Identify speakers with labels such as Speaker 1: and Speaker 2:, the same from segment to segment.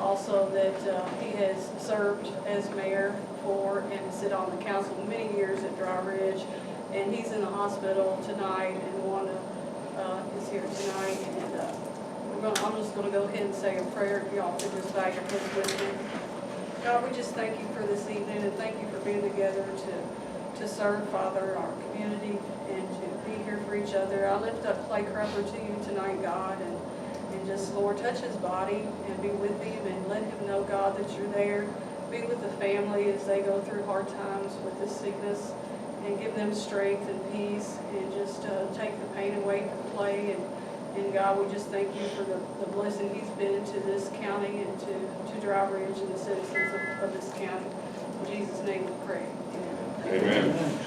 Speaker 1: also that he has served as mayor before and sit on the council many years at Dry Ridge. And he's in the hospital tonight, and Wanda is here tonight. And I'm just going to go ahead and say a prayer. If y'all could just bow your heads with me. God, we just thank you for this evening, and thank you for being together to serve, Father, our community, and to be here for each other. I lift up Clay Crupper to you tonight, God, and just, Lord, touch his body and be with him, and let him know, God, that you're there. Be with the family as they go through hard times with this sickness, and give them strength and peace, and just take the pain away from Clay. And God, we just thank you for the blessing he's been to this county and to Dry Ridge and the citizens of this county. In Jesus' name we pray. Amen.
Speaker 2: Amen.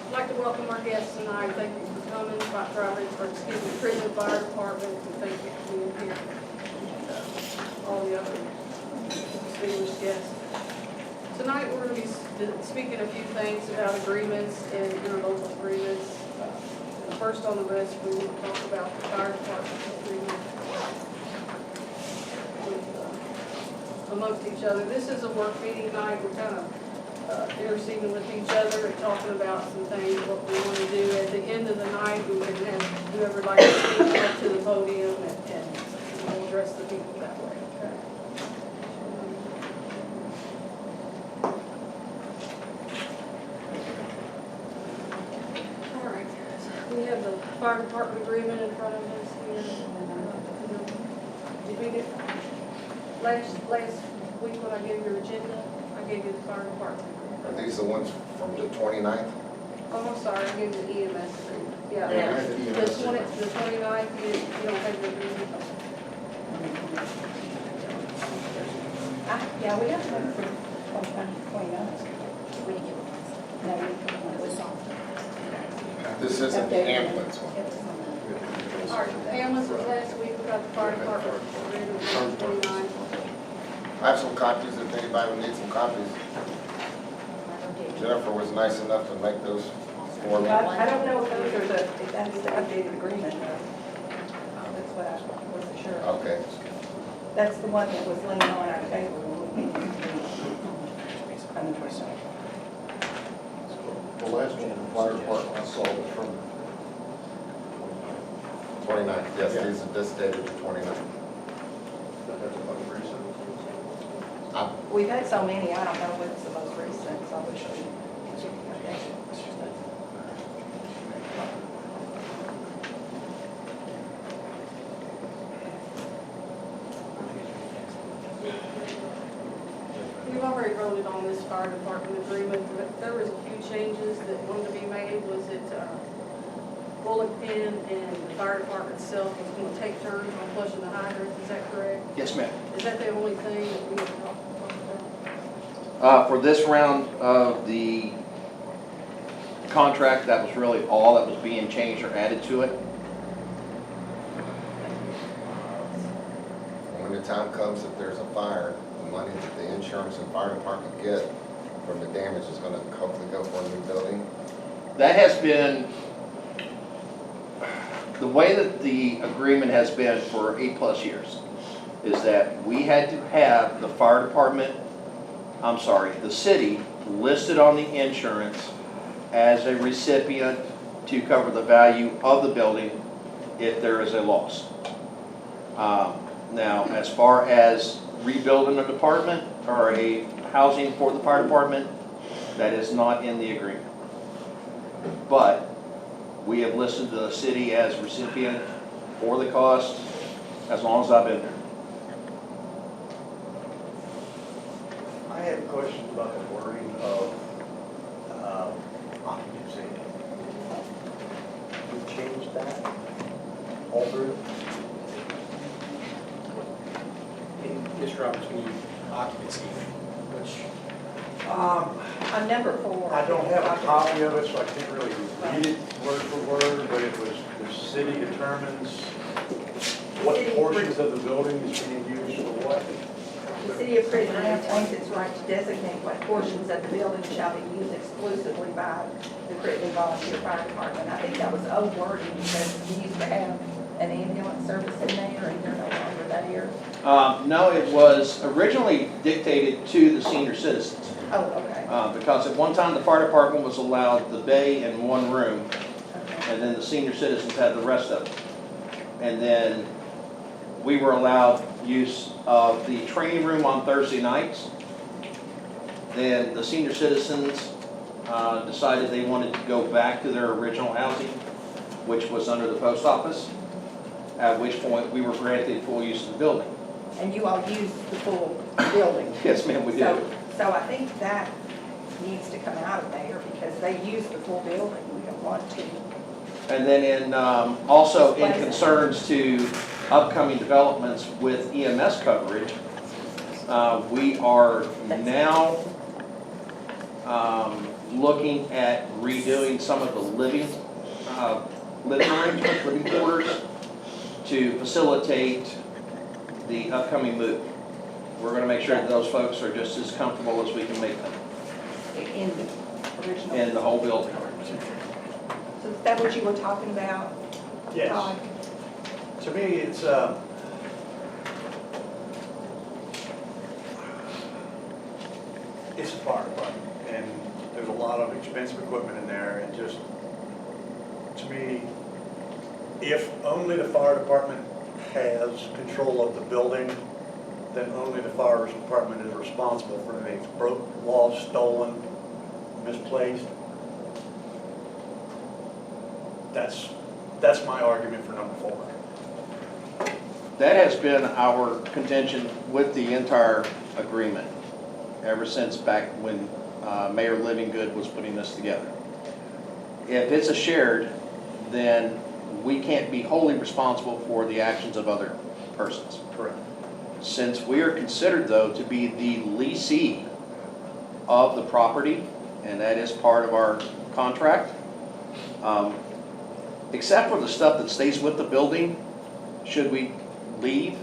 Speaker 1: I'd like to welcome our guests tonight. Thank you for coming. Crittenden Fire Department, and thank you for being here. And all the other distinguished guests. Tonight we're going to be speaking a few things about agreements and interlocal agreements. First on the list, we will talk about the fire department agreement amongst each other. This is a work meeting night. We're kind of interceding with each other and talking about some things, what we want to do. At the end of the night, we would have whoever would like to speak up to the podium, and we'll address the people that way. Okay? All right, guys. We have the fire department agreement in front of us here. Did we get last week when I gave you your agenda? I gave you the fire department.
Speaker 3: Are these the ones from the 29th?
Speaker 1: Oh, I'm sorry, I gave you the EMS agreement. Yeah.
Speaker 3: Yeah.
Speaker 1: The 29th, you don't have the agreement.
Speaker 4: Yeah, we have one for 29. No, it was on.
Speaker 3: This isn't the ambulance one.
Speaker 1: All right, the ambulance was last week, we got the fire department agreement on 29th.
Speaker 3: I have some copies if anybody would need some copies. Jennifer was nice enough to make those for me.
Speaker 4: I don't know if those are if that's the updated agreement. That's what I wasn't sure.
Speaker 3: Okay.
Speaker 4: That's the one that was laying on our table.
Speaker 5: The last one, the fire department, I saw was from
Speaker 3: 29th, yes,
Speaker 5: Yeah.
Speaker 3: these are this dated the 29th.
Speaker 5: that's about recent.
Speaker 4: We've had so many, I don't know what's the most recent, so I wish we could.
Speaker 1: We've already voted on this fire department agreement, but there was a few changes that wanted to be made. Was it bullet pin and the fire department itself was going to take turns on flushing the hydrants, is that correct?
Speaker 2: Yes, ma'am.
Speaker 1: Is that the only thing that we have to talk about?
Speaker 2: For this round of the contract, that was really all that was being changed or added to it.
Speaker 3: When the time comes that there's a fire, the money that the insurance and fire department get from the damage is going to hopefully go for a new building.
Speaker 2: That has been, the way that the agreement has been for 8+ years is that we had to have the fire department, the city listed on the insurance as a recipient to cover the value of the building if there is a loss. Now, as far as rebuilding a department or a housing for the fire department, that is not in the agreement. But we have listed the city as recipient for the cost as long as I've been there.
Speaker 5: I have questions about the wording of occupancy. We changed that, altered it.
Speaker 6: Mr. Roberts, we need occupancy, which,
Speaker 4: On number 4.
Speaker 5: I don't have a copy of it, so I can't really read it word for word, but it was, the city determines what portions of the building is being used for what.
Speaker 4: The city of Crittenden retains its right to designate what portions of the building shall be used exclusively by the Crittenden Volunteer Fire Department. I think that was old wording because we used to have an ambulance service in there, and they're no longer there?
Speaker 2: No, it was originally dictated to the senior citizens.
Speaker 4: Oh, okay.
Speaker 2: Because at one time, the fire department was allowed the bay and one room,
Speaker 4: Okay.
Speaker 2: and then the senior citizens had the rest of it. And then we were allowed use of the training room on Thursday nights. Then the senior citizens decided they wanted to go back to their original housing, which was under the post office, at which point we were granted full use of the building.
Speaker 4: And you all use the full building?
Speaker 2: Yes, ma'am, we do.
Speaker 4: So I think that needs to come out of there, because they use the full building, we don't want to.
Speaker 2: And then also in concerns to upcoming developments with EMS coverage, we are now looking at redoing some of the living arrangements, living quarters, to facilitate the upcoming move. We're going to make sure that those folks are just as comfortable as we can make them
Speaker 4: In the original?
Speaker 2: in the whole building.
Speaker 4: So is that what you were talking about?
Speaker 5: Yes.
Speaker 4: Todd?
Speaker 5: To me, it's, it's a fire department, and there's a lot of expensive equipment in there, and just, to me, if only the fire department has control of the building, then only the fire department is responsible for anything that's broke, lost, stolen, misplaced. That's my argument for number 4.
Speaker 2: That has been our contention with the entire agreement, ever since back when Mayor Livingood was putting this together. If it's a shared, then we can't be wholly responsible for the actions of other persons.
Speaker 5: Correct.
Speaker 2: Since we are considered, though, to be the leasee of the property, and that is part of our contract, except for the stuff that stays with the building, should we leave,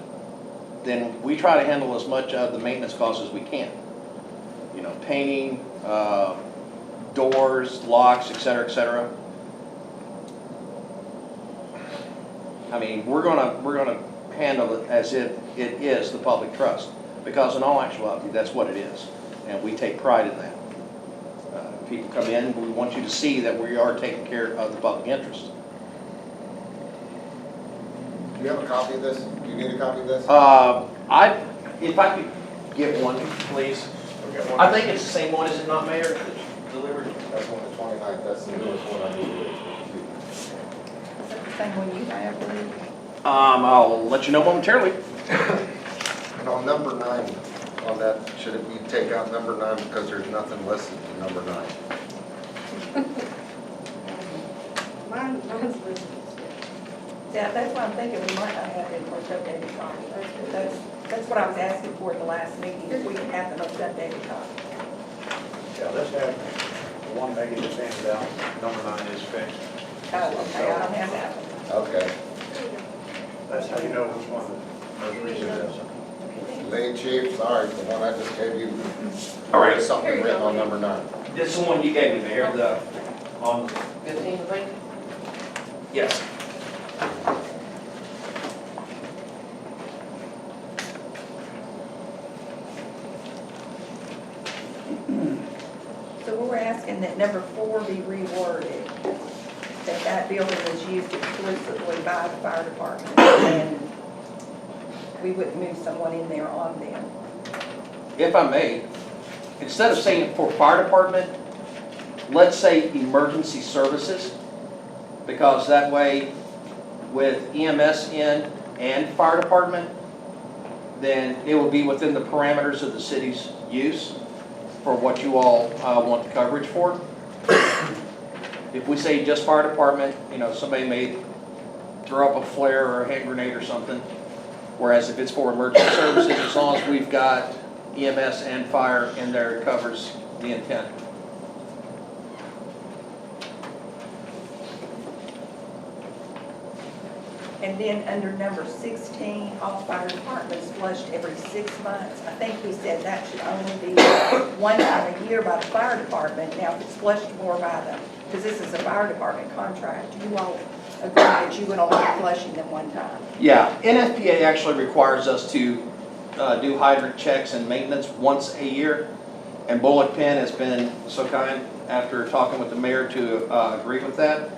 Speaker 2: then we try to handle as much of the maintenance costs as we can. You know, painting, doors, locks, et cetera, et cetera. I mean, we're gonna handle it as if it is the public trust, because in all actuality, that's what it is, and we take pride in that. People come in, we want you to see that we are taking care of the public interest.
Speaker 3: Do you have a copy of this? Do you need a copy of this?
Speaker 2: If I could get one, please. I think it's the same one, is it not, Mayor, that's delivered?
Speaker 3: That's on the 29th, that's the newest one I need.
Speaker 4: Is that the same one you have, Lee?
Speaker 2: I'll let you know momentarily.
Speaker 3: And on number 9, on that, should it be take out number 9 because there's nothing listed to number 9?
Speaker 1: Mine's listed.
Speaker 4: Yeah, that's what I'm thinking, we might not have the most updated copy. That's what I was asking for at the last meeting, if we can have the most updated copy.
Speaker 5: Yeah, let's have the one Megan just handed out, number 9 is fixed.
Speaker 4: Oh, okay, I don't have that one.
Speaker 3: Okay.
Speaker 5: That's how you know which one the most recent is.
Speaker 3: Lane Chief, sorry, the one I just gave you.
Speaker 2: All right.
Speaker 3: Something written on number 9.
Speaker 2: This is the one you gave me, Mayor, on 15, I think? Yes.
Speaker 4: So we're asking that number 4 be reworded, that building is used exclusively by the fire department, and we wouldn't move someone in there on them.
Speaker 2: If I may, instead of saying for fire department, let's say emergency services, because that way with EMS in and fire department, then it will be within the parameters of the city's use for what you all want the coverage for. If we say just fire department, you know, somebody may throw up a flare or a hand grenade or something. Whereas if it's for emergency services, as long as we've got EMS and fire in there, it covers the intent.
Speaker 4: And then under number 16, all fire departments flushed every 6 months. I think we said that should only be one time a year by the fire department. Now, if it's flushed more by the, because this is a fire department contract, you all agreement, you would only be flushing them one time.
Speaker 2: Yeah, NFPA actually requires us to do hydrant checks and maintenance once a year. And Bullock Penn has been so kind, after talking with the mayor, to agree with that.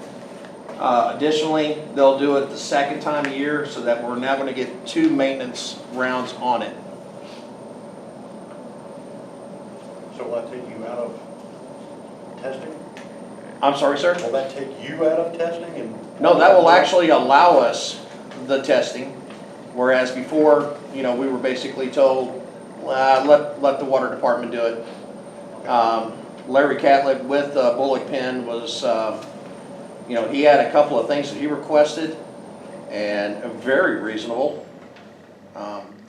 Speaker 2: Additionally, they'll do it the second time a year, so that we're now going to get 2 maintenance rounds on it.
Speaker 5: So will that take you out of testing?
Speaker 2: I'm sorry, sir?
Speaker 5: Will that take you out of testing and?
Speaker 2: No, that will actually allow us the testing, whereas before, we were basically told, let the water department do it. Larry Catlett with Bullock Penn was, he had a couple of things that he requested, and very reasonable.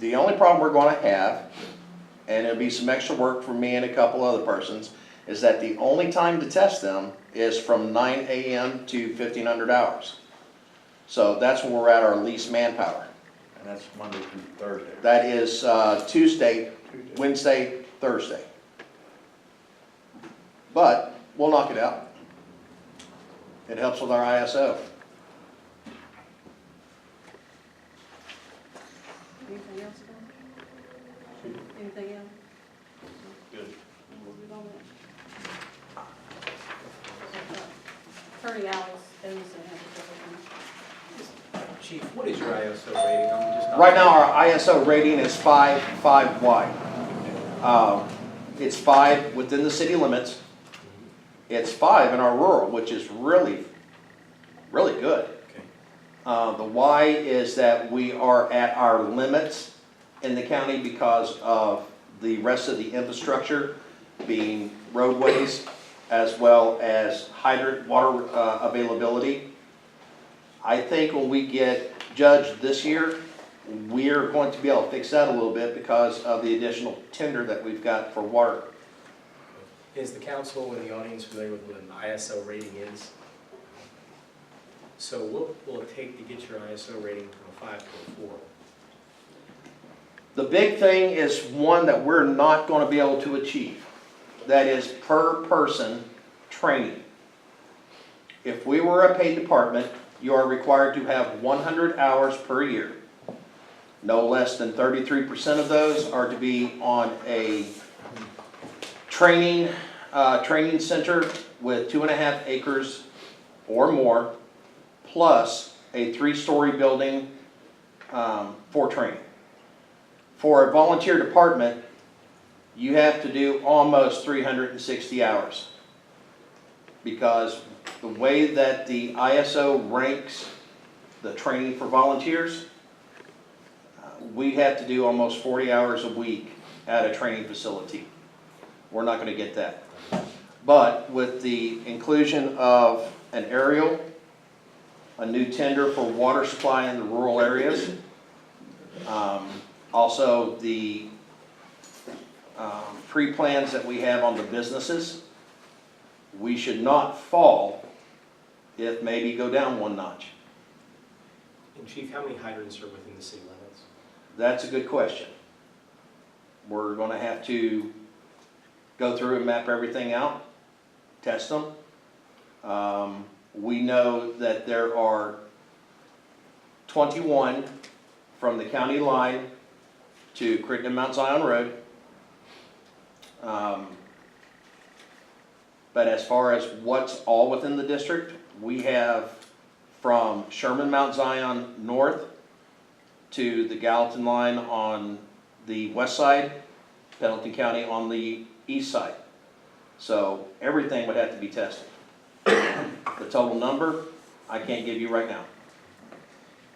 Speaker 2: The only problem we're going to have, and it'll be some extra work for me and a couple other persons, is that the only time to test them is from 9 a.m. to 1500 hours. So that's when we're at our least manpower.
Speaker 7: And that's Monday through Thursday.
Speaker 2: That is Tuesday, Wednesday, Thursday. But we'll knock it out. It helps with our ISO.
Speaker 1: Anything else, Don? Anything else?
Speaker 5: Good.
Speaker 1: We'll move on then. Attorney Alex Edmondson has a question.
Speaker 6: Chief, what is your ISO rating? I'm just not.
Speaker 2: Right now, our ISO rating is 5 wide. It's 5 within the city limits. It's 5 in our rural, which is really, really good.
Speaker 6: Okay.
Speaker 2: The why is that we are at our limits in the county because of the rest of the infrastructure being roadways as well as hydrant water availability. I think when we get judged this year, we're going to be able to fix that a little bit because of the additional tender that we've got for water.
Speaker 6: Is the council and the audience familiar with what an ISO rating is? So what will it take to get your ISO rating from a 5 to a 4?
Speaker 2: The big thing is one that we're not going to be able to achieve. That is per person training. If we were a paid department, you are required to have 100 hours per year. No less than 33% of those are to be on a training center with 2.5 acres or more, plus a 3-story building for training. For a volunteer department, you have to do almost 360 hours, because the way that the ISO ranks the training for volunteers, we have to do almost 40 hours a week at a training facility. We're not going to get that. But with the inclusion of an aerial, a new tender for water supply in the rural areas, also the pre-plans that we have on the businesses, we should not fall, if maybe go down 1 notch.
Speaker 6: And Chief, how many hydrants are within the city limits?
Speaker 2: That's a good question. We're going to have to go through and map everything out, test them. We know that there are 21 from the county line to Crittenden Mount Zion Road. But as far as what's all within the district, we have from Sherman Mount Zion north to the Gallatin line on the west side, Pendleton County on the east side. So everything would have to be tested. The total number, I can't give you right now.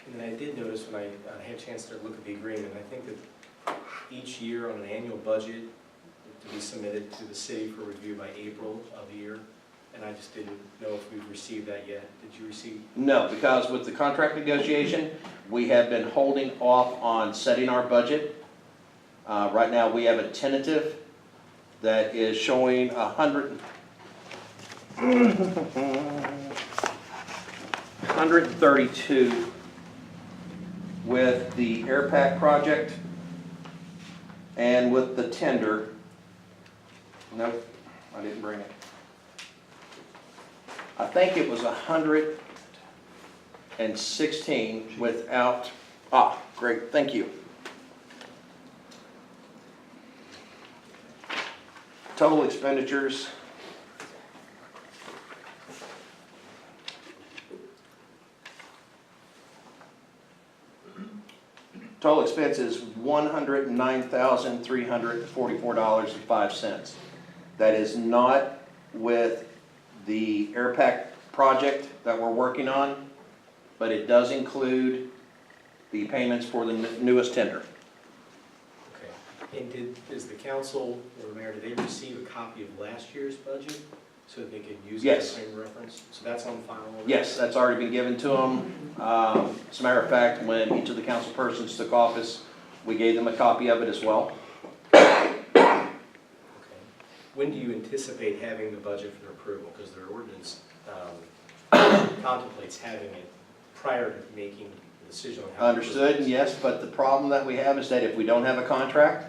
Speaker 6: And then I did notice when I had a chance to look at the agreement, I think that each year on an annual budget to be submitted to the city for review by April of the year, and I just didn't know if we've received that yet. Did you receive?
Speaker 2: No, because with the contract negotiation, we have been holding off on setting our budget. Right now, we have a tentative that is showing 132 with the air pack project and with the tender. Nope, I didn't bring it. I think it was 100. and 16 without, great, thank you. Total expenditures. Total expense is $109,344.05. That is not with the air pack project that we're working on, but it does include the payments for the newest tender.
Speaker 6: Okay. And does the council or mayor, did they receive a copy of last year's budget so that they could use it as
Speaker 2: Yes.
Speaker 6: a frame of reference? So that's on file already?
Speaker 2: Yes, that's already been given to them. As a matter of fact, when each of the council persons took office, we gave them a copy of it as well.
Speaker 6: Okay. When do you anticipate having the budget for approval? Because their ordinance contemplates having it prior to making the decision on how. to
Speaker 2: Understood,
Speaker 6: approve
Speaker 2: and
Speaker 6: it.
Speaker 2: yes, but the problem that we have is that if we don't have a contract,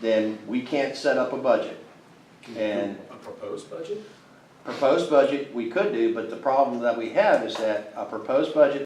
Speaker 2: then we can't set up a budget.
Speaker 6: Can you
Speaker 2: And
Speaker 6: do a proposed budget?
Speaker 2: proposed budget, we could do, but the problem that we have is that a proposed budget